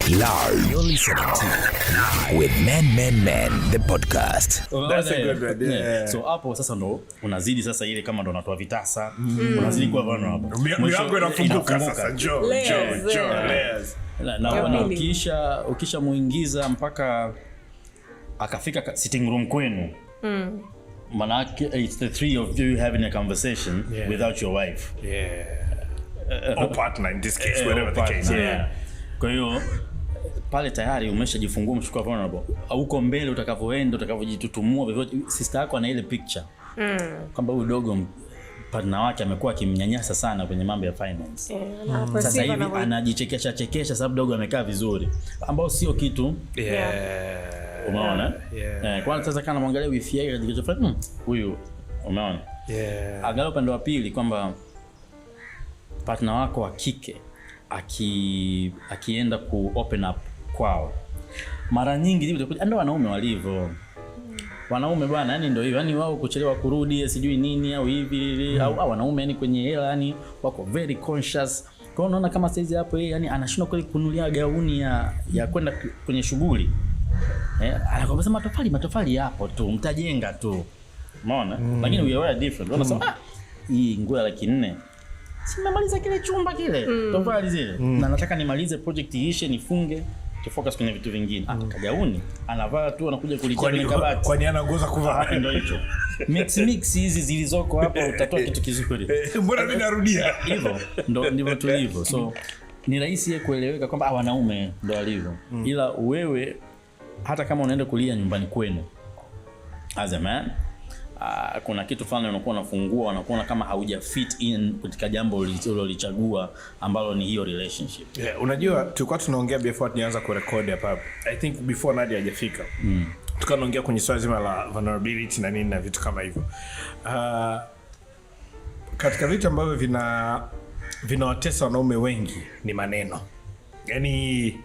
Live. You're listening to Live with Men, the podcast. That's a good one. Yeah. So hapo sasa ndo unazidi sasa ile kama ndo unatoa vitasa. Unazidi kuwa vulnerable. Milango inafunguka sasa. Layers. Na ukisha muingiza mpaka akafika sitting room kwenu. Manake it's the three of you having a conversation without your wife. Or partner in this case, whatever the case. Yeah. Kwa hiyo pale tayari umeshajifungua mshukua vulnerable. Uko mbele utakavoenda, utakavojitutumua, sister yako ana ile picture. Kwamba huyu dogo partner wake amekuwa akimnyanyasa sana kwenye mambo ya finance. Sasa hivi anajichekesha sababu dogo amekaa vizuri. Ambao sio kitu. Umeona? Kwa sasa kana muangalia wifi yake atakachofanya huyu umeona? Angalau upande wa pili kwamba partner wako wa kike akienda ku open up kwao. Mara nyingi hivi ndio wanaume walivyo. Wanaume bwana yani ndio hivyo. Yani wao kuchelewa kurudi sijui nini au hivi au wanaume yani kwenye hela yani wako very conscious. Kwa unaona kama saizi hapo yeye yani anashindwa kweli kununulia gauni ya kwenda kwenye shughuli. Anakwambia matofali hapo tu mtajenga tu. Umeona? Lakini we are different. Unasema hii nguo ya 400. Simemaliza kile chumba kile. Tofali zile. Na nataka nimalize project iishe nifunge. Tufocus kwenye vitu vingine. Kagauni anavaa tu anakuja kulitia kwenye kabati. Kwani anaongoza kuvaa ndio hicho. Mix hizi zilizoko hapa utatoa kitu kizuri. Mbona mimi narudia? Hivyo ndivyo tulivyo. So ni rahisi kueleweka kwamba wanaume ndio walivyo. Ila wewe hata kama unaenda kulia nyumbani kwenu as a man kuna kitu fulani unakuwa unafungua unakuwa kama hauja fit in katika jambo ulilolichagua ambalo ni hiyo relationship. Unajua tulikuwa tunaongea before tuanza kurekodi hapa. I think before Nadia hajafika. Tukaongea kwenye swala zima la vulnerability na nini na vitu kama hivyo. Katika vitu ambavyo vinawatesa wanaume wengi ni maneno. Yaani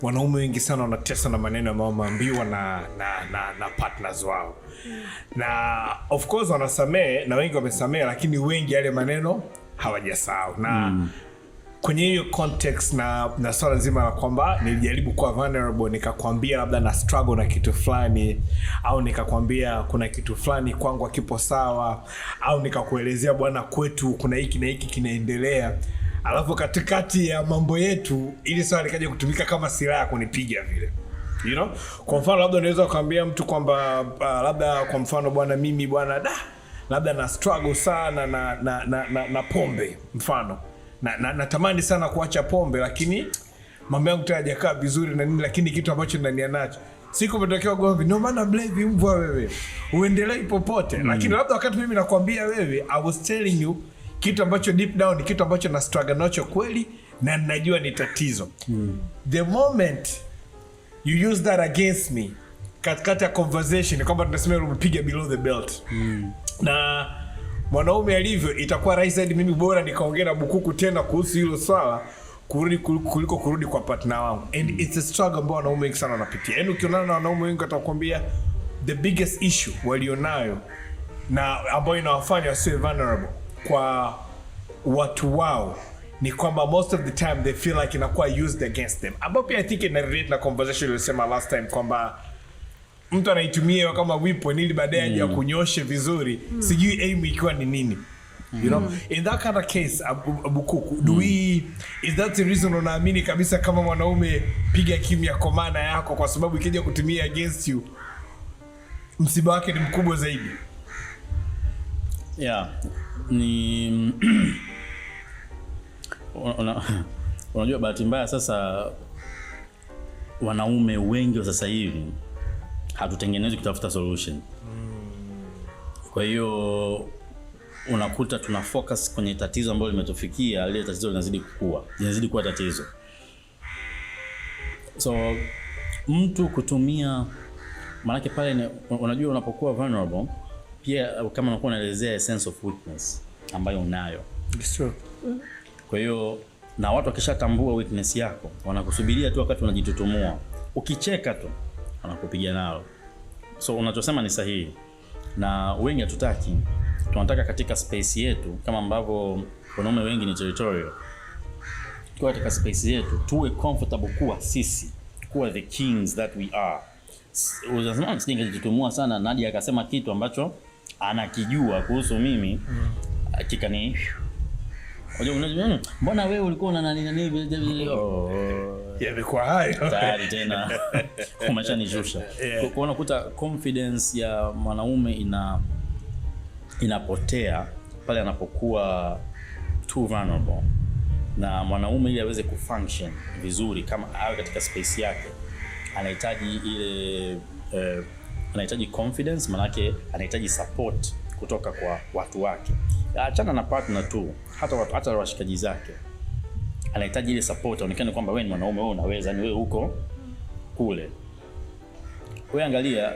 wanaume wengi sana wanatesa na maneno ambayo wameambiwa na partners wao. Na of course wanasamea na wengi wamesamea lakini wengi yale maneno hawajasahau. Na kwenye hiyo context na swala zima la kwamba nilijaribu kuwa vulnerable nikakwambia labda na struggle na kitu fulani au nikakwambia kuna kitu fulani kwangu kipo sawa au nikakuelezea bwana kwetu kuna hiki na hiki kinaendelea. Alafu katikati ya mambo yetu ili swali likaje kutumika kama silaha kunipiga vile. You know? Kwa mfano labda unaweza kuambia mtu kwamba labda kwa mfano bwana mimi bwana labda na struggle sana na pombe mfano. Na natamani sana kuacha pombe lakini mambo yangu hayajakaa vizuri na nini lakini kitu ambacho ndani nacho. Siku umetokea gomvi no maana blame mbwa wewe. Uendelee popote. Lakini labda wakati mimi nakwambia wewe I was telling you kitu ambacho deep down ni kitu ambacho na struggle nacho kweli na ninajua ni tatizo. The moment you use that against me katikati ya conversation kwamba tunasema umepiga below the belt. Na mwanaume alivyo itakuwa rahisi zaidi mimi bora nikaongea na Bukuku tena kuhusu hilo swala kuliko kurudi kwa partner wangu. And it's a struggle ambao wanaume wengi sana wanapitia. Yaani ukionana na wanaume wengi watakwambia the biggest issue walionayo na ambao inawafanya wasiwe vulnerable kwa watu wao ni kwamba most of the time they feel like inakuwa used against them. About I think in a relate na conversation ulisema last time kwamba mtu anaitumia kama weapon ili baadaye aje kunyoshe vizuri sijui aim ikiwa ni nini. You know, in that kind of case Bukuku, is that the reason unaamini kabisa kama mwanaume piga kimya kwa maana yako kwa sababu ikija kutumia against you msiba wake ni mkubwa zaidi? Ni unajua bahati mbaya sasa wanaume wengi wa sasa hivi hatutengenezi kutafuta solution. Kwa hiyo unakuta tuna focus kwenye tatizo ambalo limetufikia, ile tatizo linazidi kuwa tatizo. So mtu kutumia maana pale unajua unapokuwa vulnerable pia kama unakuwa unaelezea sense of weakness ambayo unayo. It's true. Kwa hiyo na watu wakishatambua weakness yako wanakusubiria tu wakati unajitutumua. Ukicheka tu wanakupiga nalo. So unachosema ni sahihi. Na wengi hatutaki. Tunataka katika space yetu kama ambavyo wanaume wengi ni territorial. kwa katika space yetu tuwe comfortable kuwa sisi, kuwa the kings that we are. Unasema msijingejitumua sana. Nadia akasema kitu ambacho anakijua kuhusu mimi, kikani unajua mbona wewe ulikuwa una nani yamekuwa hayo tayari tena umeshanishusha. Kwa unakuta confidence ya mwanaume inapotea pale anapokuwa too vulnerable, na mwanaume ili aweze kufunction vizuri kama awe katika space yake anahitaji ile anahitaji confidence, manake anahitaji support kutoka kwa watu wake. Achana na partner tu, hata washikaji zake anahitaji ile support, aonekane kwamba wewe ni mwanaume, wewe unaweza, ni wewe huko kule. Wewe angalia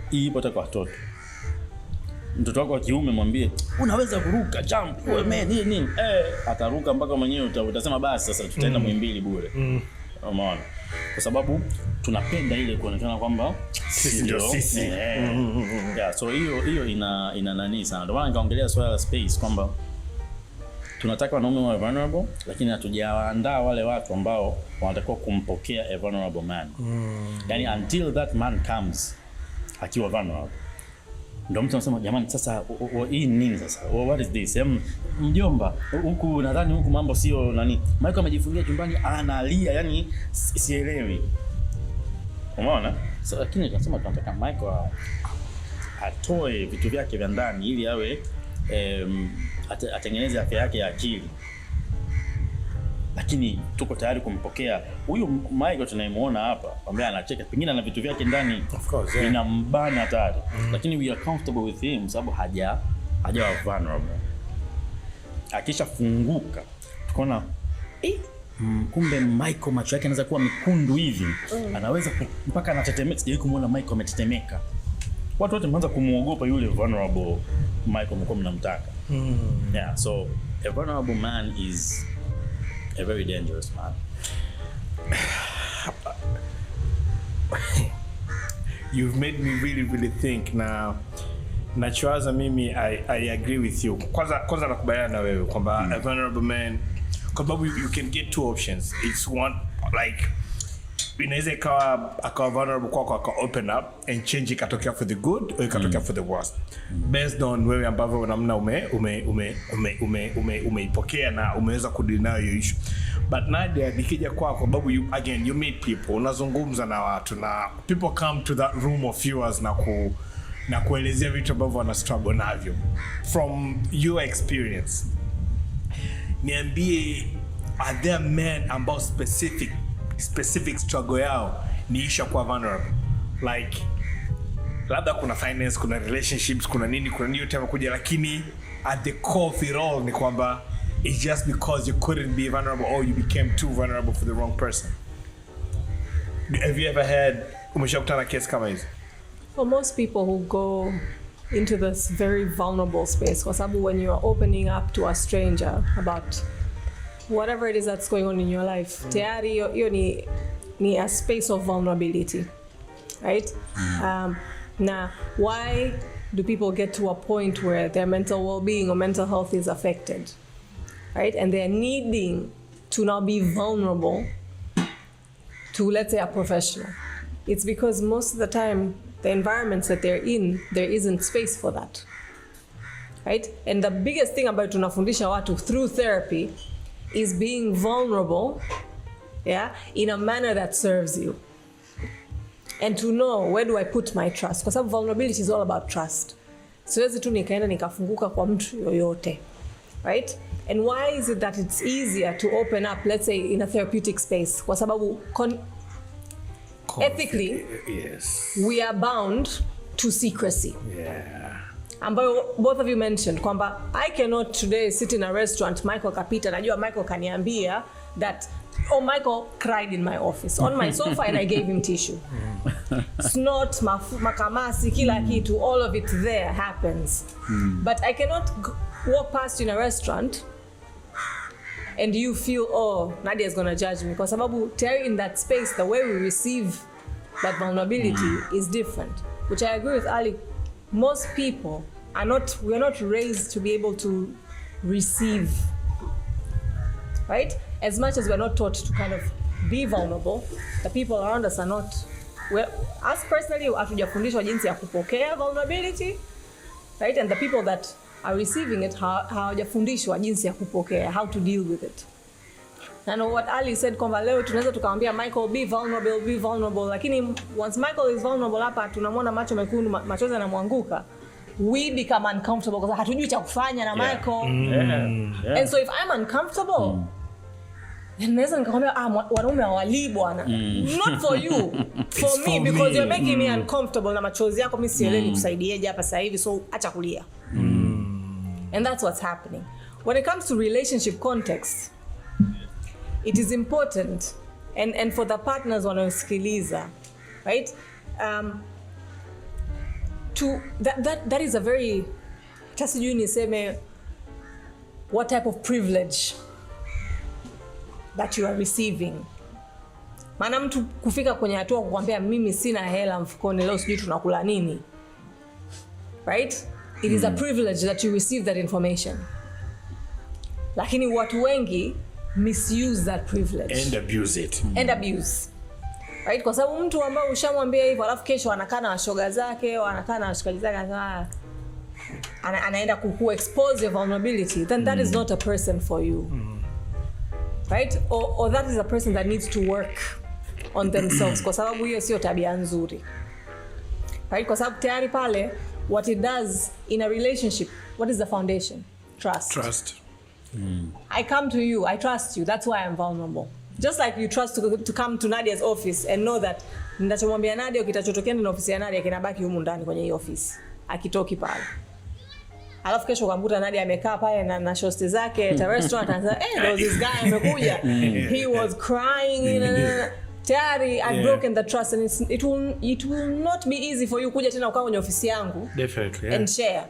hii ipo kwa watoto. Mtoto wako wa kiume mwambie unaweza kuruka, jump, wewe man nini ataruka mpaka mwenyewe utasema basi sasa tutaenda Muhimbili bure. Umeona? Kwa sababu tunapenda ile kuonekana kwamba sisi ndio sisi. Yeah, so hiyo ina nani sana. Ndio maana nikaongelea swala la space kwamba tunataka wanaume wawe vulnerable, lakini hatujaandaa wale watu ambao wanatakiwa kumpokea a vulnerable man. Yani until that man comes akiwa vulnerable, ndio mtu anasema jamani sasa hii nini sasa? What is this? Mjomba huku nadhani huku mambo sio nani. Michael amejifungia chumbani analia, yani sielewi. Umeona? So lakini tunasema tunataka Michael atoe vitu vyake vya ndani ili awe atengeneze afya yake ya akili. Lakini tuko tayari kumpokea huyu Michael tunayemuona hapa ambaye anacheka, pengine ana vitu vyake ndani, of course, inambana hatari. Lakini we are comfortable with him sababu hajawa vulnerable. Akishafunguka tukaona kumbe Michael macho yake anaweza kuwa mekundu hivi, anaweza mpaka anatetemeka. Sijawahi kumuona Michael ametetemeka. Watu wote mwanza kumuogopa yule vulnerable Michael mko mnamtaka. Yeah, so a vulnerable man is a very dangerous man. You've made me really think. Na choaza mimi I agree with you. Kwanza nakubaliana na wewe kwamba a vulnerable man, kwa sababu you can get two options. It's one, like inaweza akawa vulnerable kwako aka open up and change ikatokea for the good or ikatokea for the worst, based on wewe ambavyo namna umeipokea na umeweza kudeal nayo hiyo issue. But Nadia, nikija kwako, sababu you meet people, unazungumza na watu na people come to that room of yours na kuelezea vitu ambavyo wana struggle navyo. From your experience, niambie, are there men ambao specific struggle yao ni isha kwa vulnerable? Like labda kuna finance, kuna relationships, kuna nini yote kuja, lakini at the core of it all ni kwamba it's just because you couldn't be vulnerable or you became too vulnerable for the wrong person. Have you ever had umeshakutana case kama hizo? For most people who go into this very vulnerable space, kwa sababu when you are opening up to a stranger about whatever it is that's going on in your life, tayari hiyo ni a space of vulnerability, right? Now, why do people get to a point where their mental well-being or mental health is affected, right? And they're needing to now be vulnerable to, let's say, a professional. It's because most of the time, the environments that they're in, there isn't space for that, right? And the biggest thing about tunafundisha watu through therapy is being vulnerable, yeah, in a manner that serves you. And to know, where do I put my trust? Kwa sababu vulnerability is all about trust. Siwezi tu nikaenda nikafunguka kwa mtu yoyote, right? And why is it that it's easier to open up, let's say, in a therapeutic space? Kwa sababu ethically, yes, we are bound to secrecy. Yeah. Ambayo both of you mentioned kwamba I cannot today sit in a restaurant, Michael kapita, najua Michael kaniambia that, oh, Michael cried in my office on my sofa and I gave him tissue. Snot, makamasi, kila kitu, all of it there happens. But I cannot walk past you in a restaurant and you feel, oh, Nadia is going to judge me. Kwa sababu in that space, the way we receive that vulnerability is different. Which I agree with Ali. Most people we are not raised to be able to receive, right? as much as we're not taught to kind of be vulnerable, the people around us are not. Well, us personally, hatujafundishwa jinsi ya kupokea vulnerability, right? And the people that are receiving it hawajafundishwa jinsi ya kupokea, how to deal with it. And what Ali said kwamba leo tunaweza tukamwambia Michael be vulnerable, lakini once Michael is vulnerable hapa tunamwona macho mekundu, machozi yanamwanguka, we become uncomfortable because hatujui cha kufanya na Michael. And so if I'm uncomfortable, then naweza nikakwambia wanaume hawali bwana. Not for you, for me, because you're making me uncomfortable na machozi yako mimi sielewi kusaidiaje hapa sasa hivi, so acha kulia. And that's what's happening. When it comes to relationship context, it is important and for the partners wanaosikiliza, right? That is a very, tasijui niseme what type of privilege that you are receiving. Maana mtu kufika kwenye hatua kukwambia mimi sina hela mfukoni leo sijui tunakula nini, right? It is a privilege that you receive that information. Lakini watu wengi misuse that privilege and abuse it. And abuse, right? Kwa sababu mtu ambaye ushamwambia hivyo alafu kesho anakaa na washoga zake au anakaa na washikaji zake anaenda expose your vulnerability, then that is not a person for you. Right? Or that is a person that needs to work on themselves, kwa sababu hiyo sio tabia nzuri. Right? Kwa sababu tayari pale what it does in a relationship, what is the foundation? Trust. I come to you, I trust you, that's why I'm vulnerable. Just like you trust to come to Nadia's office and know that ninachomwambia Nadia kitachotokea ndani ofisi ya Nadia kinabaki humu ndani kwenye hiyo office, akitoki pale. Alafu kesho ukamkuta Nadia amekaa pale na shosti zake at a restaurant and say, there was this guy amekuja, he was crying tayari I've broken the trust, and it will not be easy for you kuja tena ukaa kwenye ofisi yangu. Definitely, yeah. And share.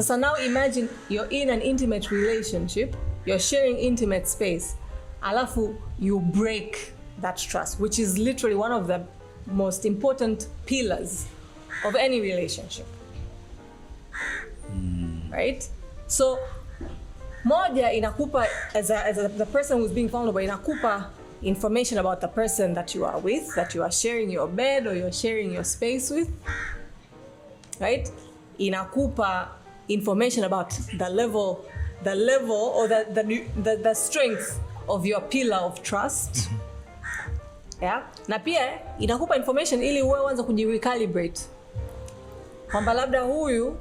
So now imagine you're in an intimate relationship, you're sharing intimate space, alafu you break that trust, which is literally one of the most important pillars of any relationship. Right? So moja inakupa as the person who's being vulnerable, inakupa information about the person that you are with, that you are sharing your bed or you're sharing your space with, right? Inakupa information about the level or the strength of your pillar of trust. Yeah? Na pia inakupa information ili uwe uanze kujirecalibrate. Kwamba labda huyu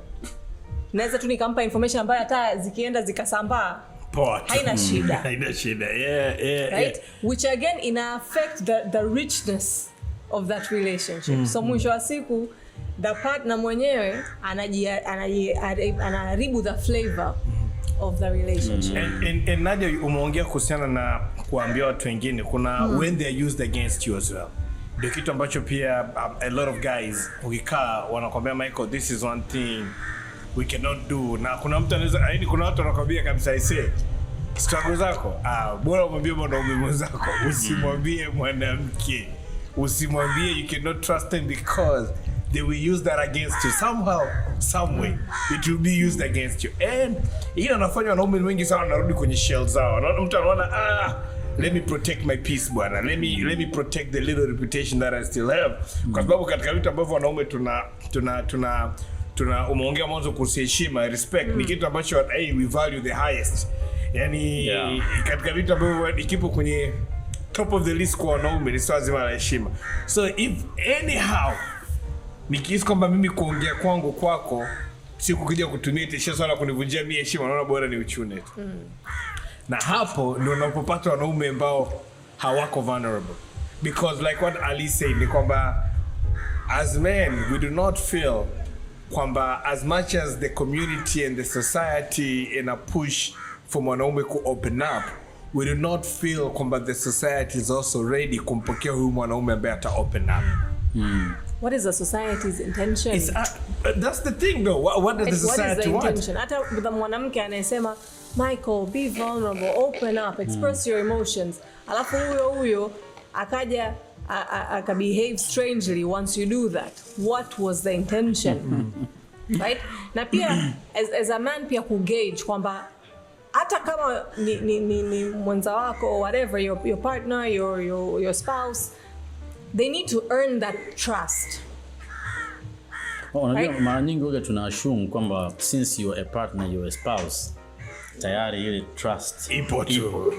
naweza tu nikampa information ambayo hata zikienda zikasambaa haina shida. Yeah. Right? Which again ina affect the richness of that relationship. So mwisho wa siku the partner mwenyewe anaharibu the flavor of the relationship. And Nadia, umeongea kuhusiana na kuambia watu wengine kuna when they are used against you as well. Ndio kitu ambacho pia a lot of guys ukikaa wanakuambia Michael, this is one thing we cannot do. Na kuna mtu anaweza kuna watu wanakuambia kabisa ise struggle zako bora umwambie mwanaume mwenzako, usimwambie mwanamke, usimwambie, you cannot trust them because they will use that against you somehow, some way it will be used against you. And hiyo inafanya wanaume wengi sana wanarudi kwenye shell zao. Mtu anaona let me protect my peace bwana, let me protect the little reputation that I still have. Kwa sababu katika vitu ambavyo wanaume tuna umeongea mwanzo kuhusu heshima, respect ni kitu ambacho we value the highest. Yani katika vitu ambavyo ikipo kwenye top of the list kwa wanaume ni swala zima la heshima. So if anyhow nikihisi kwamba mimi kuongea kwangu kwako si kukuja kutumia tishia swala kunivunjia mimi heshima, naona bora ni uchune tu. Na hapo ndio unapopata wanaume ambao hawako vulnerable, because like what Ali said ni kwamba as men we do not feel kwamba as much as the community and the society in a push for mwanaume ku open up, we do not feel kwamba the society is also ready kumpokea huyu mwanaume ambaye ata open up. What is the society's intention? That's the thing though. What does the society want? What is the intention? Hata the mwanamke anayesema Michael, be vulnerable, open up, express your emotions. Alafu huyo akaja behave strangely once you do that. What was the intention? Right? Na pia as a man pia ku gauge kwamba hata kama ni mwenza wako or whatever, your partner, your spouse, they need to earn that trust. Unajua mara nyingi huwa tunashumu kwamba since you are a partner, you are a spouse, tayari ile trust ipo tu. No.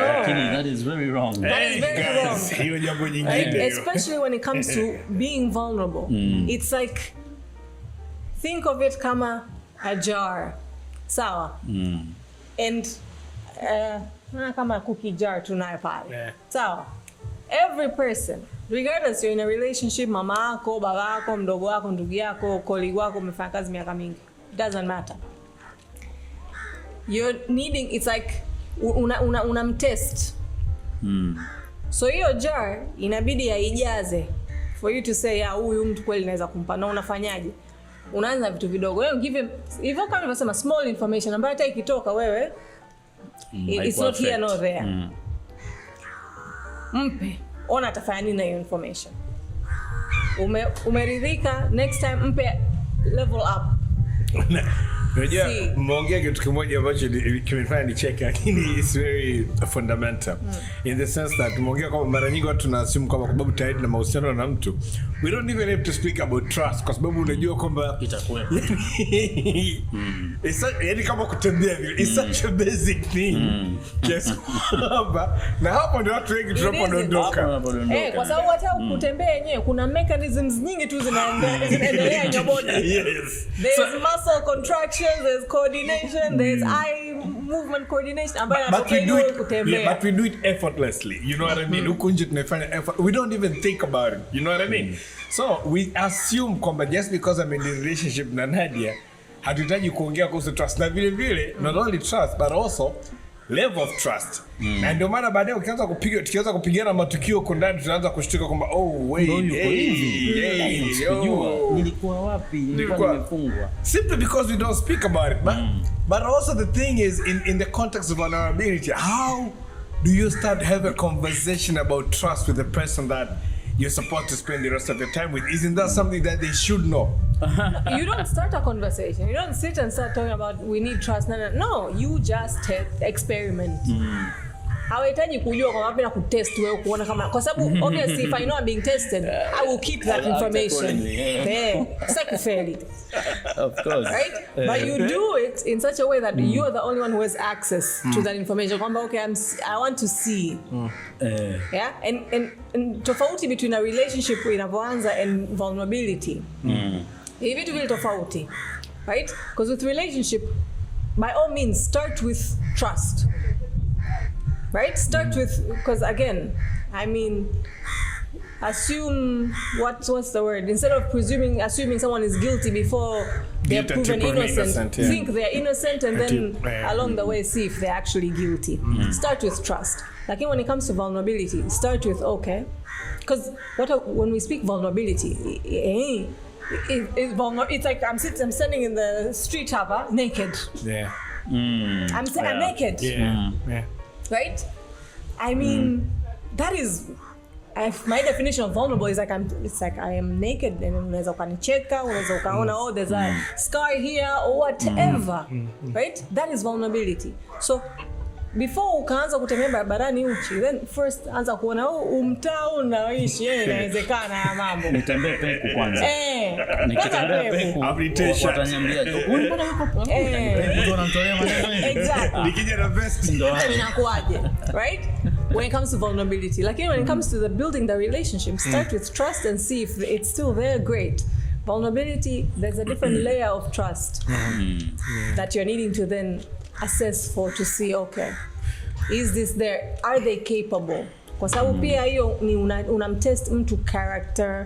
Lakini that is very wrong. That is very wrong. Hiyo jambo jingine. Especially when it comes to being vulnerable. It's like, think of it kama a jar. Sawa? And kama cookie jar tunayo pale. Sawa? Every person, regardless you're in a relationship, mama yako, baba yako, mdogo wako, ndugu yako, colleague wako, umefanya kazi miaka mingi, doesn't matter. You're needing, it's like unamtest. So hiyo jar inabidi yaijaze for you to say huyu mtu kweli naweza kumpa. Na unafanyaje? Unaanza vitu vidogo. Wewe give him, hivyo kama nimesema, small information ambayo hata ikitoka wewe it's not here nor there. Mpe, ona atafanya nini na hiyo information. Umeridhika, next time mpe level up. Unajua mmeongea kitu kimoja ambacho kimenifanya nicheke, lakini it's very fundamental. In the sense that mmeongea kwamba mara nyingi watu tunasema kwamba kwa sababu tayari na mahusiano na mtu, we don't even have to speak about trust, kwa sababu unajua kwamba itakuwa yani kama kutembea vile, it's such a basic thing. Yes. Na hapo ndio watu wengi tunapodondoka. Kwa sababu hata kutembea yenyewe kuna mechanisms nyingi tu zinaendelea in your body. Yes. There's muscle contraction, there's coordination, there's eye movement coordination. But we do it effortlessly. You know what I mean? Huko nje tunafanya effort. We don't even think about it. You know what I mean? So we assume kwamba just because I'm in a relationship na Nadia, hatuhitaji kuongea kuhusu trust. Na vile vile, not only trust but also level of trust. Na ndio maana baadaye tukianza kupigana matukio kwa ndani tunaanza kushtuka kwamba nilikuwa wapi, nilikuwa nimefungwa. Simply because we don't speak about it. But also the thing is, in the context of vulnerability, how do you start have a conversation about trust with the person that you're supposed to spend the rest of your time with? Isn't that something that they should know? You don't start a conversation. You don't sit and start talking about we need trust. No, you just experiment. Hawahitaji kujua kwa wapi na kutest wewe kuona kama, kwa sababu obviously if I know I'm being tested, I will keep that information. Fairly. Of course. Right? But you do it in such a way that you are the only one who has access to that information. Okay, I want to see. Yeah? And tofauti between a relationship inavyoanza and vulnerability. Hivi vitu vile tofauti. Right? Because with relationship, by all means, start with trust. Right? Start with, because again, I mean, assume, what's the word? Instead of assuming someone is guilty before they're proven innocent, think they're innocent and then along the way see if they're actually guilty. Start with trust. Like when it comes to vulnerability, start with, okay, because when we speak vulnerability, it's like I'm standing in the street naked. Yeah. I'm naked. Yeah. Right? I mean, that is, my definition of vulnerable is like I am naked and unaweza ukanicheka, unaweza ukaona there's a scar here or whatever. Right? That is vulnerability. So before ukaanza kutembea barabarani uchi, then first anza kuona mtaa unaoishi inawezekana ya mambo. Nitembee peku kwanza. Nikitembea peku wataniambia mbona yuko mtu anamtolea maneno. Exactly. Nikija na vest ndo inakuaje. Right? When it comes to vulnerability, like when it comes to the building the relationship, start with trust and see if it's still there. Great. Vulnerability, there's a different layer of trust that you're needing to then assess to see, okay, is this there, are they capable? Kwa sababu pia hiyo ni unamtest mtu character,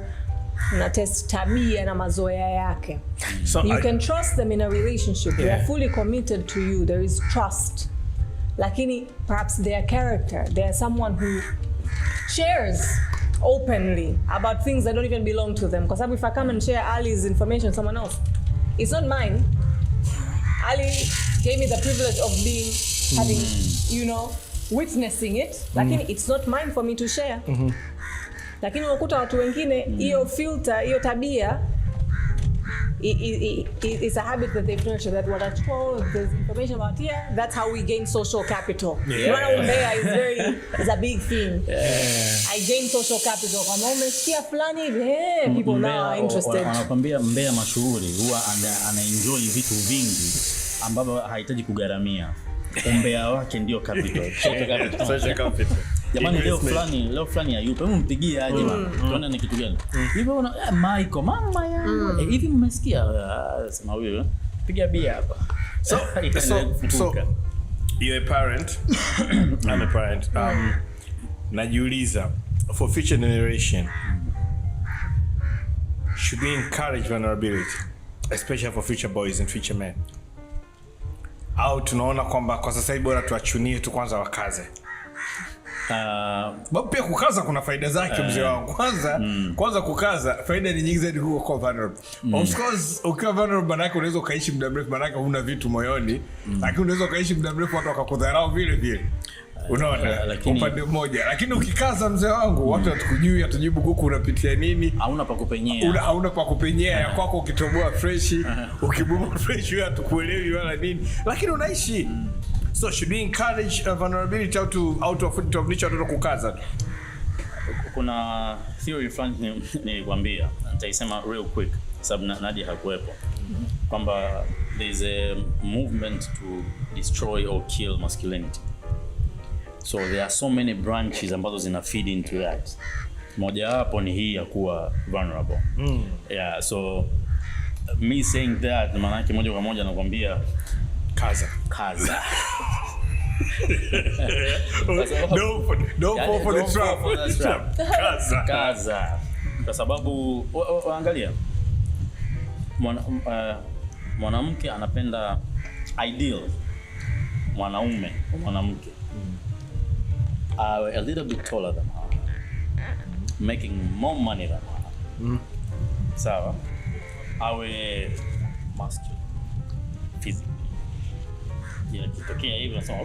unatest tabia na mazoea yake. So you can trust them in a relationship. They are fully committed to you. There is trust. Lakini perhaps their character, they are someone who shares openly about things that don't even belong to them. Kwa sababu if I come and share Ally's information with someone else, it's not mine. Ally gave me the privilege of having, witnessing it. Lakini it's not mine for me to share. Lakini unakuta watu wengine hiyo filter, hiyo tabia it's a habit that they've nurtured, that what at all there's information about here, that's how we gain social capital. Umbea is a big thing. I gain social capital. Kama umesikia fulani hivi, people now are interested. Wanakwambia mbea mashuhuri huwa anaenjoy vitu vingi ambavyo hahitaji kugaramia. Umbea wake ndio capital. Social capital. Jamani leo fulani hayupo. Hebu mpigie aje bwana. Tuone ni kitu gani. Hivi una Michael mama yangu. Hivi mmesikia sema wewe. Piga bia hapa. So you're a parent. I'm a parent. Najiuliza, for future generation, should we encourage vulnerability, especially for future boys and future men? Au tunaona kwamba kwa sasa hivi bora tuachunie tu kwanza wakaze? Pia kukaza kuna faida zake mzee wangu. Kwanza kukaza faida ni nyingi zaidi kuwa vulnerable. Of course ukiwa vulnerable manake unaweza ukaishi muda mrefu, manake huna vitu moyoni, lakini unaweza ukaishi muda mrefu watu wakakudharau vile vile. Unaona, upande mmoja. Lakini ukikaza mzee wangu, watu watakujui, atajibu kuku unapitia nini, hauna pa kupenyea, ya kwako ukitoboa fresh, ukibomoa fresh wewe hatukuelewi wala nini, lakini unaishi. So should we encourage vulnerability out of nature, kukaza tu? Kuna theory fulani nilikwambia, nitaisema real quick sababu Nadia hakuepo, kwamba there is a movement to destroy or kill masculinity. So there are so many branches ambazo zina feed into that. Moja hapo ni hii ya kuwa vulnerable. Yeah, so me saying that maana yake moja kwa moja nakwambia kaza. Don't fall for the trap. Kaza. Kwa sababu angalia, mwanamke anapenda ideal mwanaume, mwanamke a little bit taller than her, making more money than her. Sawa, awe masculine physically. Ya kitokea hivi nasema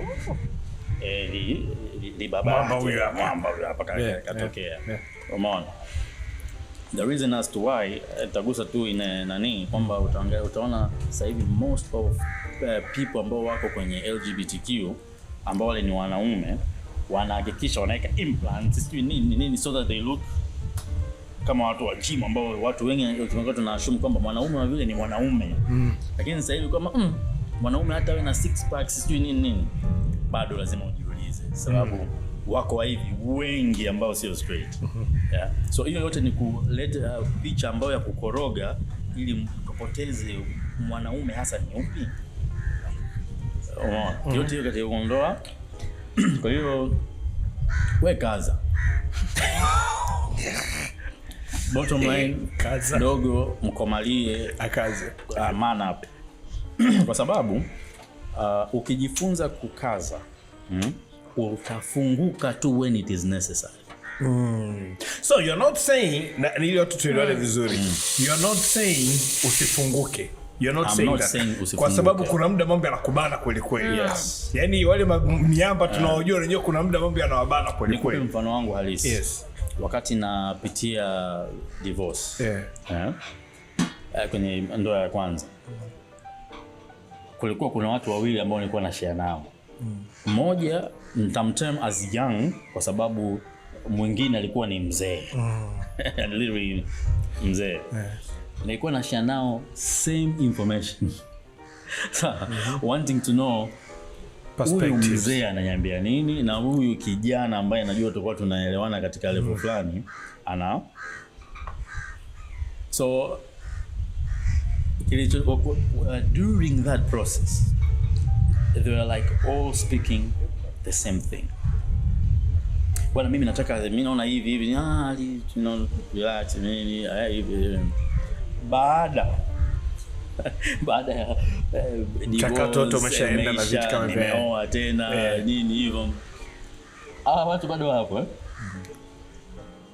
li baba mwamba hapa katokea. Umeona? The reason as to why tagusa tu ina nani kwamba utaona sasa hivi most of people ambao wako kwenye LGBTQ ambao wale ni wanaume wanahakikisha wanaweka implants sijui nini so that they look kama watu wa gym, ambao watu wengi tunaassume kwamba mwanaume wa vile ni mwanaume. Lakini sasa hivi kama mwanaume hata awe na six packs sijui nini bado lazima ujiulize, sababu wako hivi wengi ambao sio straight. Yeah. So hiyo yote ni kuleta picha ambayo ya kukoroga ili mpoteze mwanaume hasa ni upi. Yote hiyo katika kuondoa. Kwa hiyo we kaza. Bottom line, kaza. Dogo mkomalie akaze. Man up. Kwa sababu ukijifunza kukaza, utafunguka tu when it is necessary. So you're not saying nilio tutuelewane vizuri. You're not saying usifunguke. You're not saying that. Kwa sababu kuna muda mambo yanakubana kweli kweli. Yes. Yaani wale miamba tunaojua wenyewe kuna muda mambo yanawabana kweli kweli. Ni mfano wangu halisi. Yes. Wakati napitia divorce. Kwenye ndoa ya kwanza. Kulikuwa kuna watu wawili ambao nilikuwa na share nao. Mmoja nitamterm as young kwa sababu mwingine alikuwa ni mzee. Literally mzee. Nilikuwa na share nao same information. So, wanting to know huyu mzee ananiambia nini na huyu kijana ambaye najua tutakuwa tunaelewana katika level fulani ana. So during that process they were like all speaking the same thing. Bwana mimi nataka mimi naona hivi relax nini hivi. Baada ya mchakato umeshaenda na vitu kama vile nimeoa tena nini hivyo. Watu bado hapo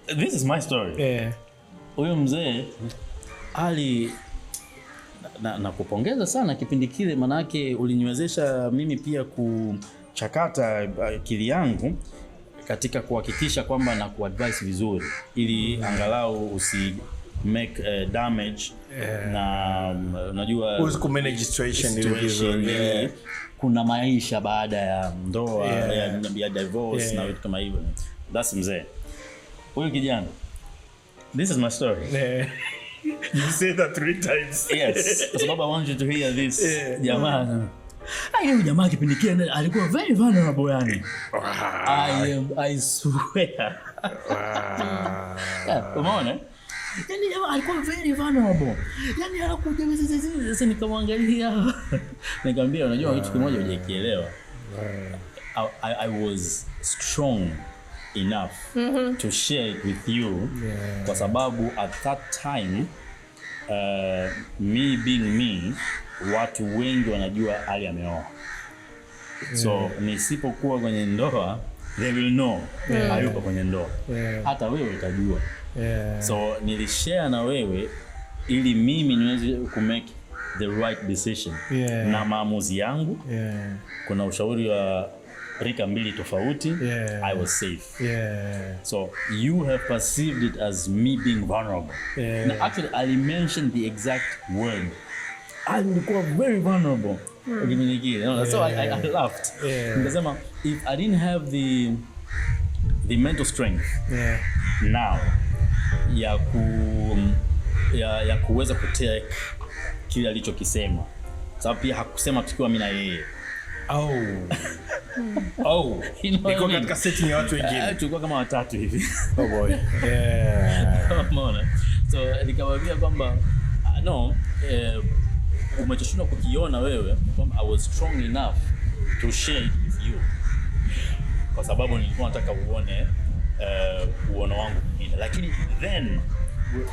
This is my story. Huyo mzee Ali na kupongeza sana kipindi kile, manake uliniwezesha mimi pia kuchakata akili yangu katika kuhakikisha kwamba na kuadvise vizuri ili angalau make damage na unajua who's ku manage situation. Kuna maisha baada ya ndoa ya divorce na vitu kama hivyo. That's mzee. Huyu kijana, this is my story. You say that 3 times. Yes, kwa sababu I want you to hear this. Jamaa. Huyu jamaa kipindi kile alikuwa very vulnerable yani. I swear. Umeona? Yani jamaa alikuwa very vulnerable. Yani anakuja sasa nikamwangalia. Nikamwambia unajua kitu kimoja hujakielewa. I was strong enough to share it with you kwa sababu at that time me being me, watu wengi wanajua Ali ameoa. So nisipokuwa kwenye ndoa they will know hayuko kwenye ndoa. Hata wewe utajua. So nilishare na wewe ili mimi niweze ku make the right decision na maamuzi yangu. Kuna ushauri wa rika mbili tofauti. I was safe. So you have perceived it as me being vulnerable. Now, actually, I mentioned the exact word. I was very vulnerable. So I laughed. Nikasema, if I didn't have the mental strength now ya kuweza kutake kile alichokisema, sababu pia hakusema tukiwa mimi na yeye. Niko katika setting ya watu wengine. Tulikuwa kama watatu hivi. Oh boy. Umeona? So nikamwambia kwamba umechoshinda kukiona wewe kwamba I was strong enough to share it with you. Kwa sababu nilikuwa nataka uone uono wangu mwingine. Lakini then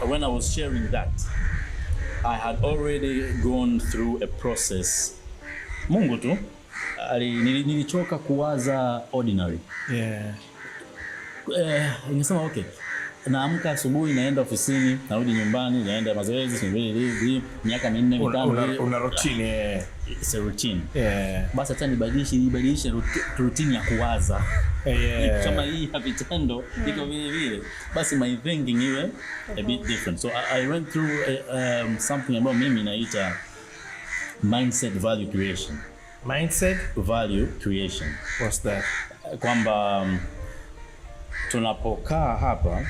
when I was sharing that, I had already gone through a process. Mungu tu nilichoka kuwaza ordinary. Ningesema okay, naamka asubuhi naenda ofisini, narudi nyumbani, naenda mazoezi, hivi miaka 4 5. Una routine. It's a routine. Basi hata nibadilishe routine ya kuwaza. Kama hii ya vitendo iko vile vile, basi my thinking iwe a bit different. So I went through something about mimi naita mindset value creation. Mindset value creation. What's that? Kwamba tunapokaa hapa,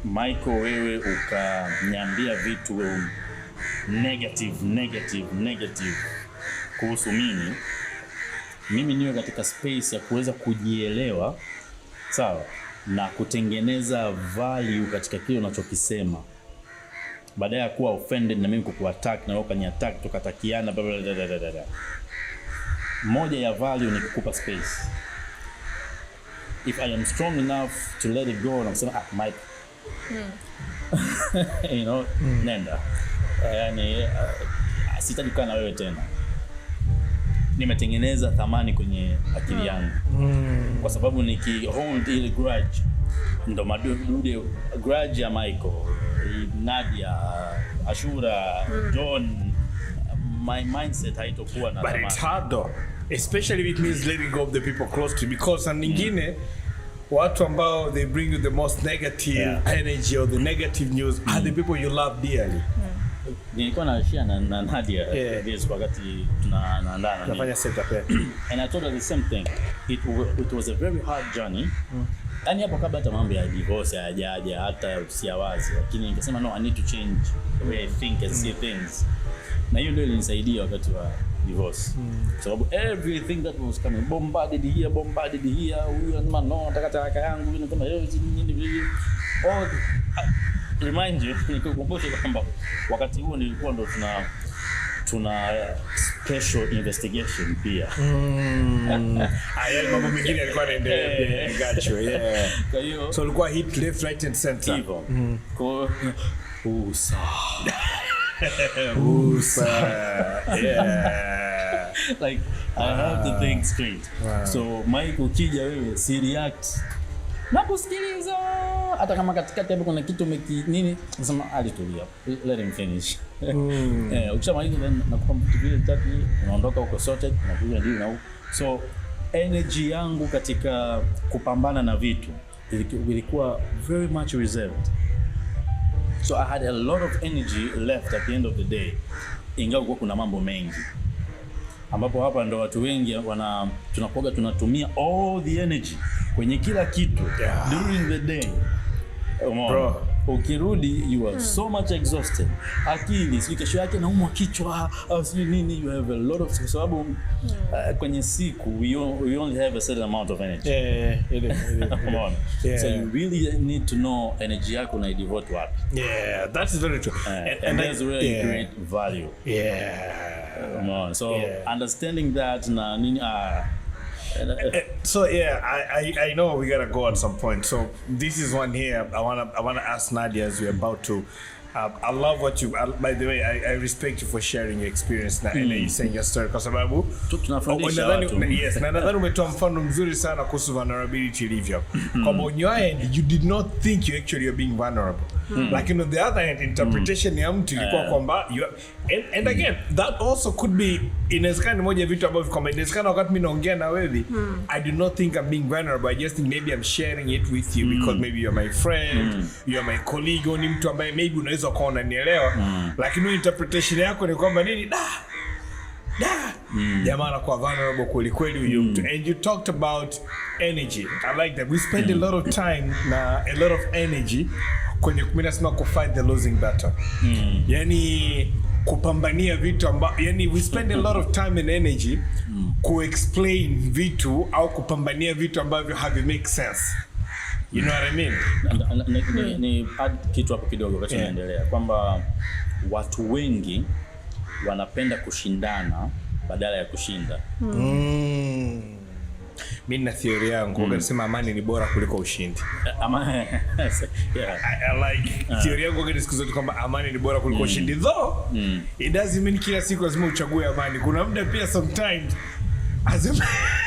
Michael, wewe ukaniambia vitu negative kuhusu mimi niwe katika space ya kuweza kujielewa, sawa, na kutengeneza value katika kile unachokisema, baada ya kuwa offended na mimi kukuattack na wewe ukaniattack, tukatakiana moja ya value ni kukupa space. If I am strong enough to let it go, na kusema Mike, nenda, yani sitaki kukaa na wewe tena, nimetengeneza thamani kwenye akili yangu. Kwa sababu nikihold ile grudge, ndo madude grudge ya Michael, Nadia, Ashura, John, my mindset haitokuwa na thamani. But it's hard though, especially if it means letting go of the people close to you, because nyingine watu ambao they bring you the most negative energy or the negative news are the people you love dearly. Nilikuwa nashia na Nadia this wakati tunaandana nafanya setup and I told her the same thing. It was a very hard journey. Yani hapo kabla hata mambo ya divorce hayajaja, hata usiawazi, lakini nikasema no, I need to change the way I think and see things. Na hiyo ndio ilinisaidia wakati wa divorce. So everything that was coming bombarded here, huyu anasema no, nataka talaka yangu, mimi nasema nini. Remind you, nikukumbushe kwamba wakati huo nilikuwa ndo tuna special investigation pia. Haya mambo mengine yalikuwa yanaendelea. Got you. Kwa hiyo so ulikuwa hit left, right and center. Kwa like I have to think straight. So Mike ukija wewe si react na kusikiliza, hata kama katikati hapo kuna kitu nini, nasema alitulia, let him finish. Ukishamaliza then nakupa vitu vile vitatu, unaondoka uko sorted, unakuja ndio na. So energy yangu katika kupambana na vitu ilikuwa very much reserved. So I had a lot of energy left at the end of the day. Ingawa kuna mambo mengi. Ambapo hapa ndo watu wengi tunatumia all the energy kwenye kila kitu during the day. Bro, ukirudi you are so much exhausted. Akili si kesho yake naumwa kichwa au si nini, you have a lot of sababu kwenye siku we only have a certain amount of energy. Come on. So you really need to know energy yako na devote wapi. Yeah, that is very true. And that's really great value. Come on. So understanding that na nini so I know we gotta go at some point. So this is one here. I wanna ask Nadia as we're about to. I love what you. By the way, I respect you for sharing your experience na you saying your story kwa sababu tunafundisha watu. Yes, na nadhani umetoa mfano mzuri sana kuhusu vulnerability ilivyo. Kwamba on your end you did not think you actually are being vulnerable. Like on the other hand, interpretation ya mtu ilikuwa kwamba and again that also could be inawezekana moja vitu ambavyo kwamba inawezekana wakati mimi naongea na wewe I do not think I'm being vulnerable. I just think maybe I'm sharing it with you because maybe you're my friend, you're my colleague, or ni mtu ambaye maybe unaweza kuona nielewa. Lakini interpretation yako ni kwamba nini jamaa anakuwa vulnerable kweli huyo mtu. And you talked about energy. I like that. We spend a lot of time na a lot of energy kwenye kuminasema kufight the losing battle. Yani kupambania vitu yani we spend a lot of time and energy ku-explain vitu au kupambania vitu ambavyo have make sense. You know what I mean? Ni add kitu hapo kidogo wakati tunaendelea kwamba watu wengi wanapenda kushindana badala ya kushinda. Mimi na theory yangu wanasema amani ni bora kuliko ushindi. I like theory yangu ngine siku zote kwamba amani ni bora kuliko ushindi. Though it doesn't mean kila siku lazima uchague amani. Kuna muda pia sometimes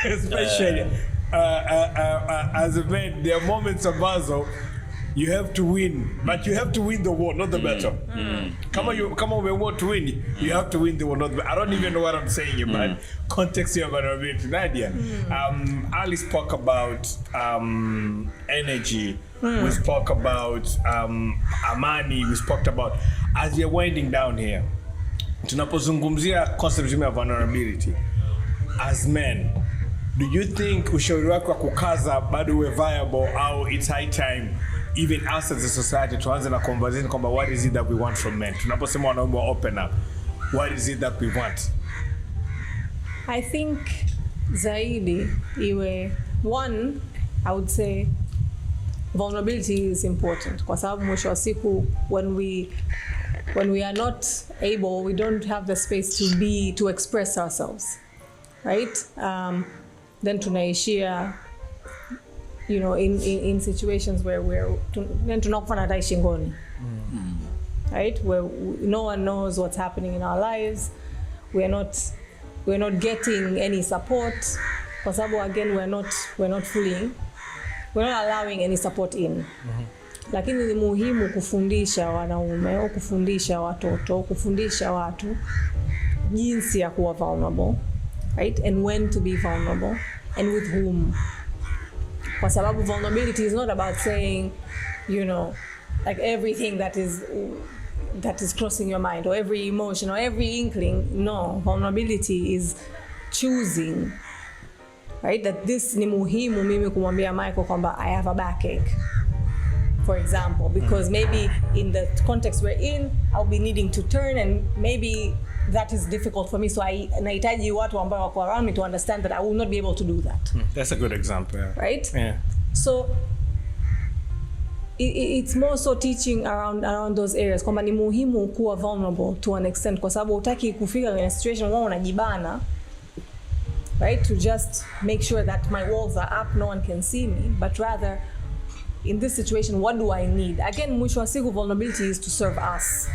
especially as a man there are moments ambazo you have to win, but you have to win the war, not the battle. Kama umeamua to win, you have to win the war, not the, I don't even know what I'm saying, but context here about it. Nadia, Ali spoke about energy. We spoke about amani. We spoke about, as you're winding down here, tunapozungumzia concept ya vulnerability as men. Do you think ushauri wako kukaza bado uwe viable au it's high time even us as a society tuanze na conversation kwamba what is it that we want from men? Tunaposema wanaume open up, what is it that we want? I think zaidi iwe one, I would say vulnerability is important kwa sababu mwisho wa siku when we are not able, we don't have the space to express ourselves, right? Then tunaishia in situations where then tunakufana hata shingoni, right? Where no one knows what's happening in our lives. We're not getting any support kwa sababu again we're not allowing any support in. Lakini ni muhimu kufundisha wanaume au kufundisha watoto, kufundisha watu jinsi ya kuwa vulnerable, right? And when to be vulnerable and with whom. Kwa sababu vulnerability is not about saying, like everything that is crossing your mind or every emotion or every inkling. No, vulnerability is choosing, right? That this ni muhimu mimi kumwambia Michael kwamba I have a backache, for example, because maybe in the context we're in, I'll be needing to turn and maybe that is difficult for me, so nahitaji watu ambao wako around me to understand that I will not be able to do that. That's a good example. Yeah. Right? Yeah. So it's more so teaching around those areas kwamba ni muhimu kuwa vulnerable to an extent kwa sababu hutaki kufika in a situation where unajibana, right? To just make sure that my walls are up, no one can see me, but rather in this situation what do I need? Again, mwisho wa siku vulnerability is to serve us.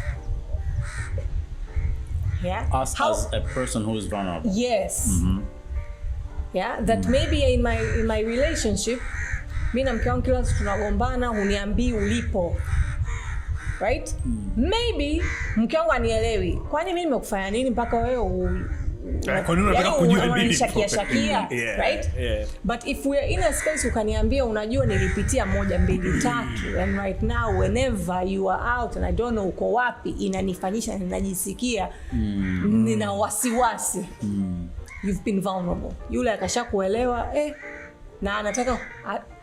Yeah. Us as a person who is vulnerable. Yes. Yeah, that maybe in my relationship, mimi na mke wangu kila siku tunagombana, huniambii ulipo. Right? Maybe mke wangu anielewi. Kwani mimi nimekufanya nini mpaka wewe Kwa nini unataka kujua nini? Shakia, right? Yeah. But if we're in a space ukaniambia unajua nilipitia 1 2 3 and right now whenever you are out and I don't know uko wapi inanifanyisha ninajisikia nina wasiwasi. You've been vulnerable. Yule akashakuelewa na anataka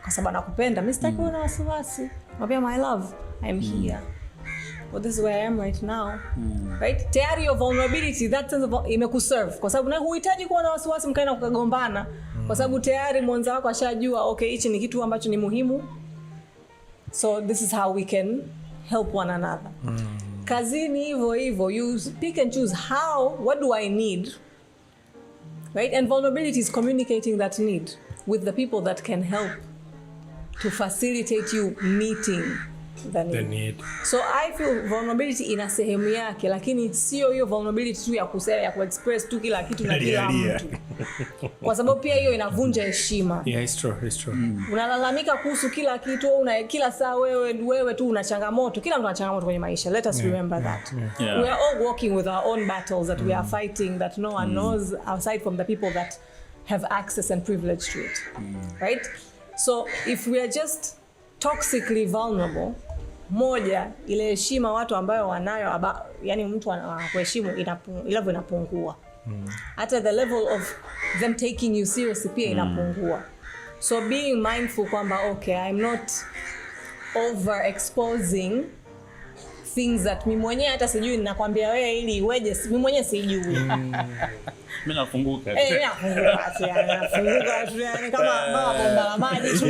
kwa sababu anakupenda. Mimi sitaki uwe na wasiwasi. Mwambie my love, I'm here. Well, this is where I am right now. Right? Tayari your vulnerability, that sense of imekuserve. Kwa sababu na huhitaji kuwa na wasiwasi mkaenda kugombana. Kwa sababu tayari mwenza wako ashajua okay, hichi ni kitu ambacho ni muhimu. So this is how we can help one another. Kazini hivyo you pick and choose what do I need? Right? And vulnerability is communicating that need with the people that can help to facilitate you meeting the need. So I feel vulnerability ina sehemu yake, lakini sio hiyo vulnerability tu ya kusema ya kuexpress tu kila kitu na kila mtu. Kwa sababu pia hiyo inavunja heshima. Yeah, it's true. Unalalamika kuhusu kila kitu, kila saa wewe tu una changamoto. Kila mtu ana changamoto kwenye maisha. Let us remember that. Yeah. We are all walking with our own battles that we are fighting that no one knows aside from the people that have access and privilege to it. Right? So if we are just toxically vulnerable, moja ile heshima watu ambayo wanayo yani mtu anakuheshimu inapungua. Hata the level of them taking you seriously pia inapungua. So being mindful kwamba okay, I'm not overexposing things that mimi mwenyewe hata sijui ninakwambia wewe ili iweje mimi mwenyewe sijui. Mimi nafunguka. Nafunguka kama bomba la maji tu.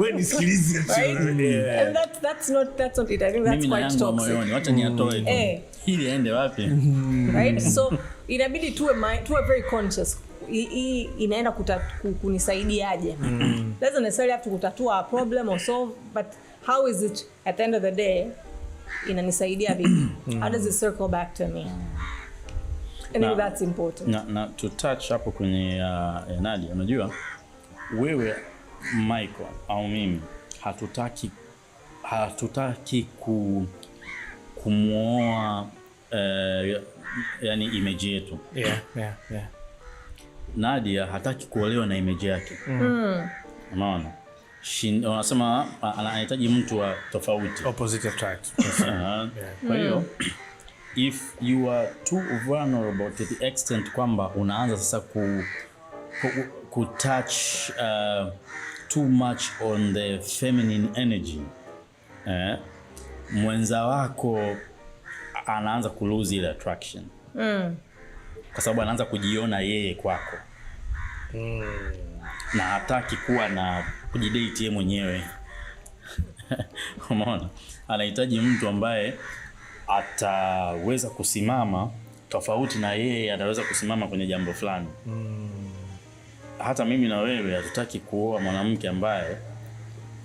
Wewe nisikilize tu. And that's not it. I think that's quite toxic. Wacha niatoe tu. Hili aende wapi? Right? So inabidi tuwe very conscious. Hii inaenda kunisaidiaje? Doesn't necessarily have to kutatua a problem or solve, but how is it at the end of the day inanisaidia vipi? How does it circle back to me? I think that's important. Na to touch hapo kwenye Nadia, unajua wewe Michael au mimi hatutaki kumuoa yani image yetu. Yeah. Nadia hataki kuolewa na image yake. Unaona? Wanasema anahitaji mtu wa tofauti. Opposite attract. Kwa hiyo if you are too vulnerable to the extent kwamba unaanza sasa ku touch too much on the feminine energy, mwenza wako anaanza ku lose ile attraction. Kwa sababu anaanza kujiona yeye kwako. Na hataki kuwa na kujidate yeye mwenyewe. Umeona? Anahitaji mtu ambaye ataweza kusimama tofauti na yeye ataweza kusimama kwenye jambo fulani. Hata mimi na wewe hatutaki kuoa mwanamke ambaye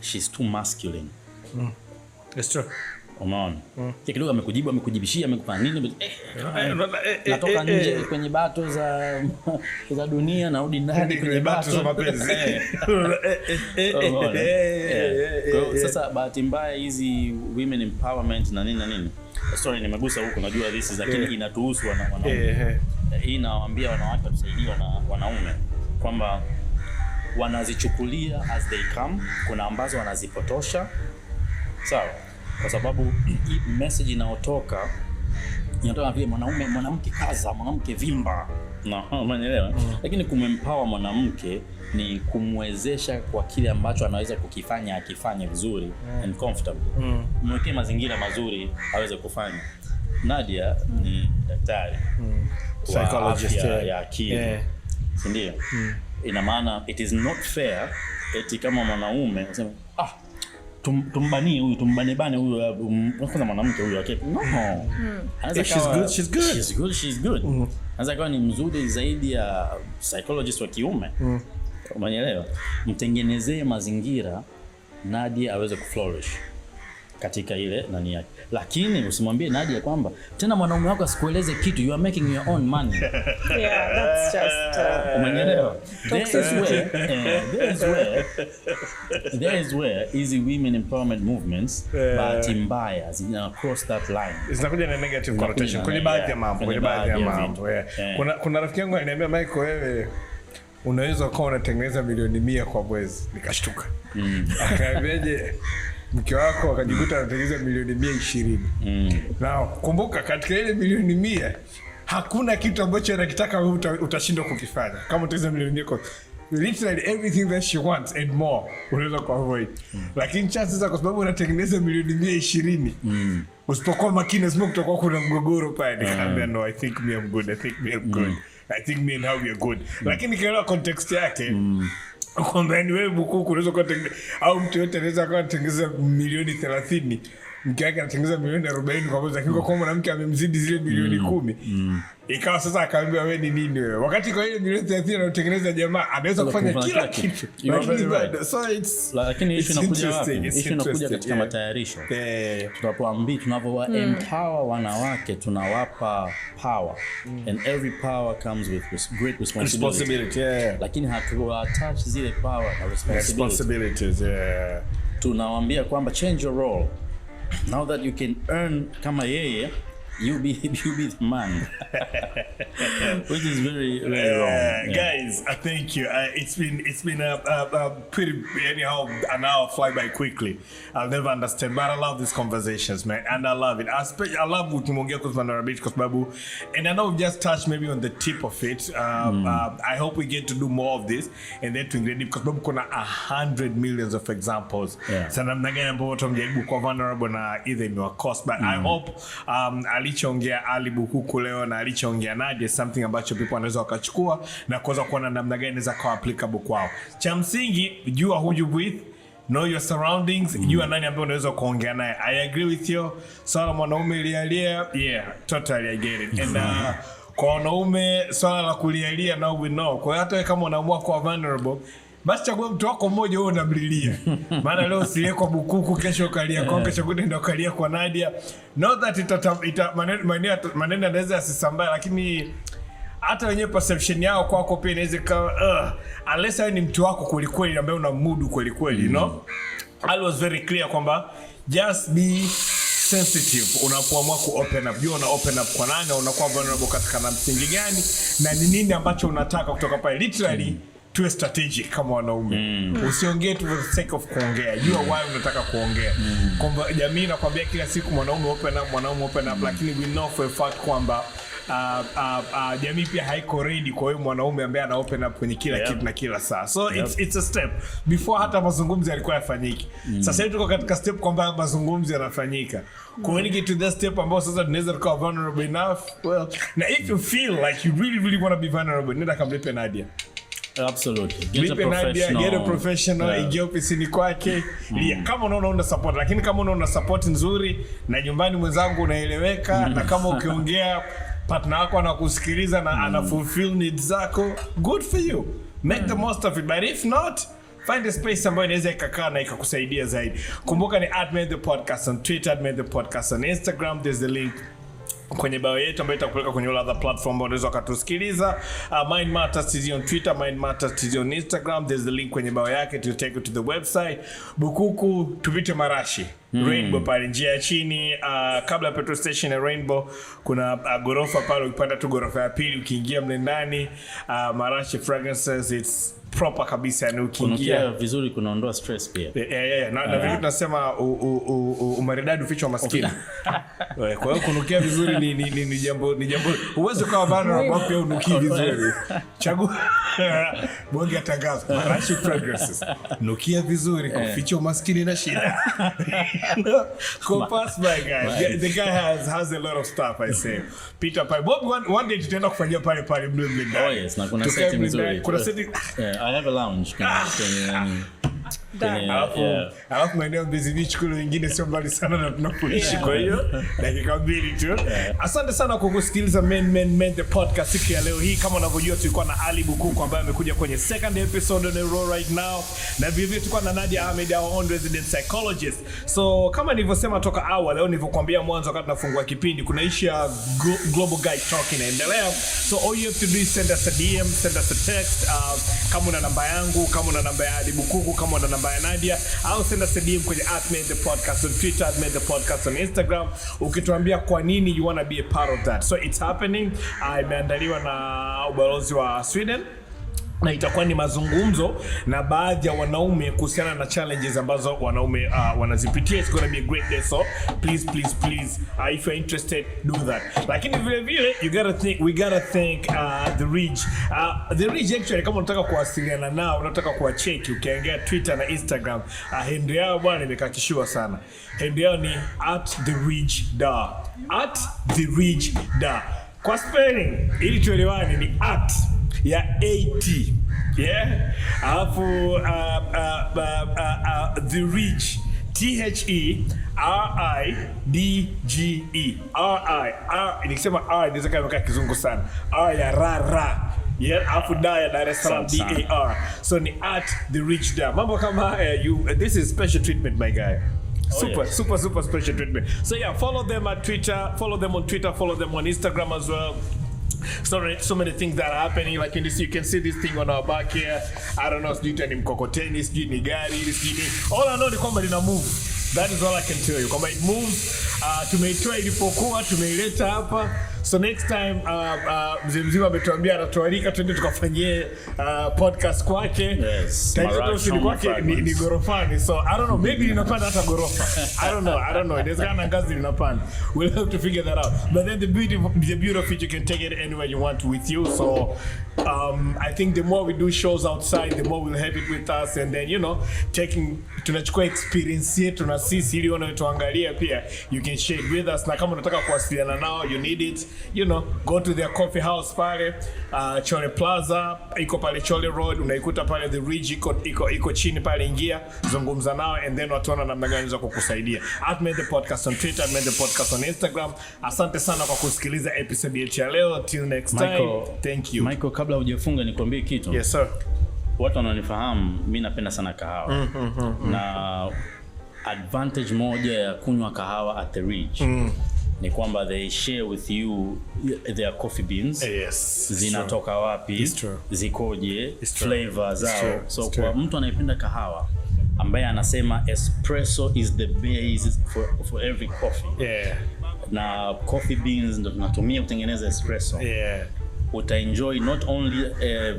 she's too masculine. It's true. Umeona? Kidogo amekujibishia amekufanya nini? Natoka nje kwenye bato za dunia narudi ndani kwenye bato za mapenzi. Sasa bahati mbaya hizi women empowerment na nini. Sorry nimegusa huko, najua this is lakini inatuhusu wanaume. Hii nawaambia wanawake tusaidiwe na wanaume kwamba wanazichukulia as they come, kuna ambazo wanazipotosha. Sawa? Kwa sababu message inayotoka inatoka vile mwanamke kaza, mwanamke vimba. Unaelewa? Lakini kumempower mwanamke ni kumwezesha kwa kile ambacho anaweza kukifanya akifanye vizuri and comfortable. Mwekee mazingira mazuri aweze kufanya. Nadia ni daktari. Psychologist ya akili. Ndio. Ina maana it is not fair eti kama mwanaume unasema tumbanie huyu tumbane huyu kwanza mwanamke huyu yake no. She's good. Anza kwa ni mzuri zaidi ya psychologist wa kiume. Umeelewa? Mtengenezee mazingira Nadia aweze kuflourish. katika ile nani yake. Lakini usimwambie Nadia kwamba tena mwanaume wako asikueleze kitu, you are making your own money. Yeah, that's just Umeelewa? There is where easy women empowerment movements bahati mbaya zina cross that line. Zinakuja na negative connotation kwenye baadhi ya mambo, Kuna rafiki yangu ananiambia, Michael, wewe unaweza kuwa unatengeneza milioni 100 kwa mwezi. Nikashtuka. Akaambiaje, mke wako akajikuta anatengeneza milioni 120. Na kumbuka katika ile milioni 100 hakuna kitu ambacho anakitaka wewe utashindwa kukifanya. Kama utaweza milioni 100, literally everything that she wants and more unaweza kuavoid. Lakini chances kwa sababu unatengeneza milioni 120, usipokuwa makini lazima kutakuwa kuna mgogoro pale. Nikamwambia, no, I think me I'm good. I think me and how we are good. Lakini kielewa context yake, kwamba ni wewe Bukuku unaweza kutengeneza, au mtu yote anaweza kutengeneza milioni 30, mke wake anatengeneza milioni 40 kwa mwezi, lakini kwa mwanamke amemzidi zile milioni 10. Ikawa sasa akaambia, wewe ni nini wewe? Wakati kwa ile milioni 30 anatengeneza jamaa anaweza kufanya kila kitu. Lakini issue inakuja wapi? Issue inakuja katika matayarisho. Tunapoambia tunavyowa empower wanawake, tunawapa power, and every power comes with great responsibility. Lakini hatuwa attach zile power na responsibilities. Tunawaambia kwamba change your role. Now that you can earn kama yeye, you be the man. Which is very wrong. Guys, thank you. It's been a pretty anyhow an hour fly by quickly. I'll never understand, but I love these conversations, man, and I love it. I love what tumeongea kwa Rabbit kwa sababu, and I know we've just touched maybe on the tip of it. I hope we get to do more of this and then to deep kwa sababu kuna 100 millions of examples. Sana namna gani ambao watu wamejaribu kwa vulnerable na either imewa cost, but I hope alichoongea Ally Bukuku leo na alichoongea Nadia something ambacho people wanaweza wakachukua na kuweza kuona namna gani inaweza kuwa applicable kwao. Cha msingi, jua who you with, know your surroundings, jua nani ambaye unaweza kuongea naye. I agree with you. Swala mwanaume lialia, totally I get it. And kwa wanaume swala la kulialia, now we know. Kwa hata kama unaamua kuwa vulnerable, basi chagua mtu wako mmoja wewe unamlilia. Maana leo usilie kwa Bukuku, kesho ukalia kwa kesho ndio ukalia kwa Nadia. Not that maneno yanaweza yasisambae, lakini hata wenyewe perception yao kwako pia inaweza kawa unless ni mtu wako kweli ambaye unamudu kweli, you know. I was very clear kwamba just be sensitive unapoamua ku open up. Jua una open up kwa nani, unakuwa vulnerable katika na msingi gani, na ni nini ambacho unataka kutoka pale. Literally tuwe strategic kama wanaume. Usiongee tu for the sake of kuongea. Jua why unataka kuongea. Kwamba jamii inakwambia kila siku mwanaume open up, lakini we know for a fact kwamba jamii pia haiko ready kwa wewe mwanaume ambaye ana open up kwenye kila kitu na kila saa. So it's a step before hata mazungumzo yalikuwa yafanyiki. Sasa hivi tuko katika step kwamba mazungumzo yanafanyika. Kwa hiyo to the step ambao sasa tunaweza kuwa vulnerable enough. Well, now if you feel like you really want to be vulnerable, nenda kamlipe Nadia. Absolutely. Get a professional. Ingia ofisini kwake. Kama unaona una support, lakini kama unaona support nzuri na nyumbani mwenzangu unaeleweka, na kama ukiongea partner wako anakusikiliza na ana fulfill needs zako, good for you. Make the most of it. But if not, find a space ambayo inaweza ikakaa na ikakusaidia zaidi. Kumbuka ni @MadeThePodcast on Twitter, @MadeThePodcast on Instagram. There's the link kwenye bio yetu ambayo itakupeleka kwenye all other platform ambayo unaweza kutusikiliza. Mind Matters TZ on Twitter, Mind Matters TZ on Instagram. There's the link kwenye bio yake to take you to the website. Bukuku tupite Marashi. Rainbow pale njia ya chini, kabla ya petrol station ya Rainbow kuna gorofa pale, ukipanda tu gorofa ya pili ukiingia mle ndani, Marashi Fragrances, it's proper kabisa, na ukiingia vizuri kunaondoa stress pia. Na vile tunasema umaridadi uficho maskini. Kwa hiyo kunukia vizuri ni jambo uwezo kwa bana na pia unukie vizuri. Chagua bonge tangazo Marashi Fragrances, nukia vizuri kuficha maskini na shida. Go pass by guys. The guy has a lot of stuff, I say. Peter Pai Bob one day tutaenda kufanyia pale mle ndani. Oh yes, na kuna setting nzuri. I have a lounge. Alafu maeneo Mbezi Beach kule wengine sio mbali sana na tunapoishi, kwa hiyo dakika 2 tu. Asante sana kwa kusikiliza Men the podcast siku ya leo hii. Kama unavyojua tulikuwa na Ally Bukuku ambaye amekuja kwenye second episode on the road right now, na vile vile tulikuwa na Nadia Ahmed, our own resident psychologist. So kama nilivyosema toka awali, leo nilivyokuambia mwanzo wakati tunafungua kipindi, kuna issue ya global guy talk inaendelea. So all you have to do is send us a DM, send us a text. Kama una namba yangu, kama una namba ya Ally Bukuku, kama una namba ya Nadia, au send us a DM kwenye @MadeThePodcast on Twitter, @MadeThePodcast on Instagram, ukituambia kwa nini you want to be a part of that. So it's happening. Imeandaliwa na ubalozi wa Sweden, na itakuwa ni mazungumzo na baadhi ya wanaume kuhusiana na challenges ambazo wanaume wanazipitia. It's going to be a great day, so please if you're interested, do that. Lakini vile vile we gotta thank the Ridge actually. Kama unataka kuwasiliana nao, unataka kuwacheki, ukiangalia Twitter na Instagram, handle yao bwana imekakishiwa sana. Handle yao ni @TheRidgeDar, @TheRidgeDar. Kwa spelling ili tuelewane ni ya AT, alafu The Ridge, THERIDGE. Nikisema R inaweza kama kizungu sana. R ya ra, alafu da ya Dar es Salaam, DAR. So ni @TheRidgeDar. Mambo kama this is special treatment, my guy. Super special treatment. So follow them at Twitter, follow them on Twitter, follow them on Instagram as well. So many things that are happening, like in this, you can see this thing on our back here. I don't know, sijui ni mkokoteni, sijui ni gari, sijui. All I know ni kwamba lina move. That is all I can tell you. Kwamba it moves. Tumeitoa ilipokuwa, tumeileta hapa. So next time mzima ametuambia anatualika twende tukafanyie podcast kwake. Yes. Tatizo kwake ni gorofani. So I don't know, maybe linapanda hata gorofa. I don't know. There's kana ngazi linapanda. We'll have to figure that out. But then the beauty of it, you can take it anywhere you want with you. So I think the more we do shows outside, the more we'll have it with us, and then tunachukua experience yetu na sisi ili wanaotuangalia pia you can share it with us. Na kama unataka kuwasiliana nao, you need it, go to their coffee house pale Chole Plaza, iko pale Chole Road, unaikuta pale The Ridge, iko chini pale, ingia, zungumza nao, and then wataona namna gani za kukusaidia. @MadeThePodcast on Twitter, @MadeThePodcast on Instagram. Asante sana kwa kusikiliza episode yetu ya leo. Till next time. Thank you. Michael, kabla hujafunga nikwambie kitu. Yes sir. Watu wananifahamu, mimi napenda sana kahawa. Na advantage moja ya kunywa kahawa at The Ridge ni kwamba they share with you their coffee beans. Yes. Zinatoka wapi, zikoje, flavor zao. So kwa mtu anayependa kahawa ambaye anasema espresso is the base for every coffee. Na coffee beans ndo tunatumia kutengeneza espresso. Utaenjoy not only a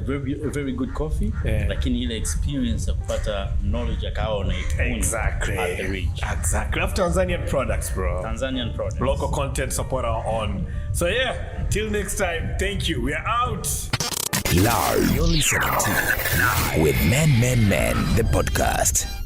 very good coffee, lakini ile experience ya kupata knowledge ya kahawa na exactly at The Ridge. Exactly. After Tanzanian products, bro. Tanzanian products. Local content support our own. So till next time. Thank you. We are out. Live. You're listening to Live with Men, the podcast.